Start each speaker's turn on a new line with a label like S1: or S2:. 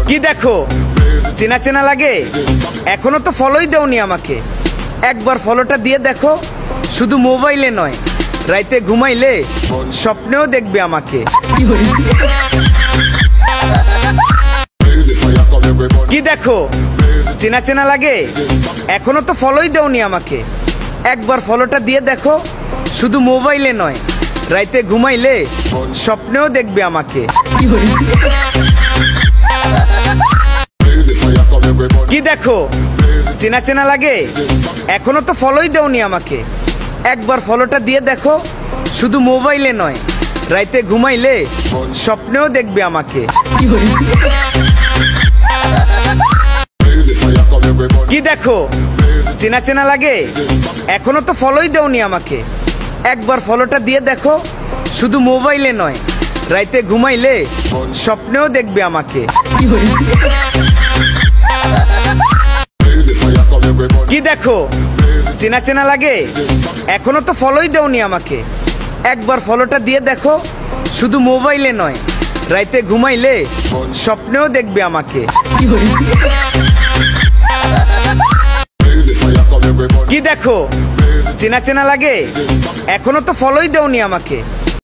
S1: কি দেখো চেনা চেনা লাগে, এখনো তো ফলোই দেওনি আমাকে। একবার ফলোটা দিয়ে দেখো, শুধু মোবাইলে নয়, রাইতে ঘুমাইলে স্বপ্নেও দেখবে আমাকে। কি দেখো চেনা চেনা লাগে, এখনো তো ফলোই দেওনি আমাকে। একবার ফলোটা দিয়ে দেখো, শুধু মোবাইলে নয়, রাইতে ঘুমাইলে স্বপ্নেও দেখবে আমাকে। কি দেখো চেনা চেনা লাগে, এখনো তো ফলোই দেওনি আমাকে। একবার ফলোটা দিয়ে দেখো, শুধু মোবাইলে নয়, রাইতে ঘুমাইলে স্বপ্নেও দেখবে আমাকে। কি দেখো চেনা চেনা লাগে, এখনো তো ফলোই দেওনি আমাকে। একবার ফলোটা দিয়ে দেখো, শুধু মোবাইলে নয়, রাইতে ঘুমাইলে স্বপ্নেও দেখবে আমাকে। কি দেখো চেনা চেনা লাগে, এখনো তো ফলোই দেওনি আমাকে। একবার ফলোটা দিয়ে দেখো, শুধু মোবাইলে নয়, রাইতে ঘুমাইলে স্বপ্নেও দেখবে আমাকে। কি দেখো চেনা চেনা লাগে, এখনো তো ফলোই দেওনি আমাকে।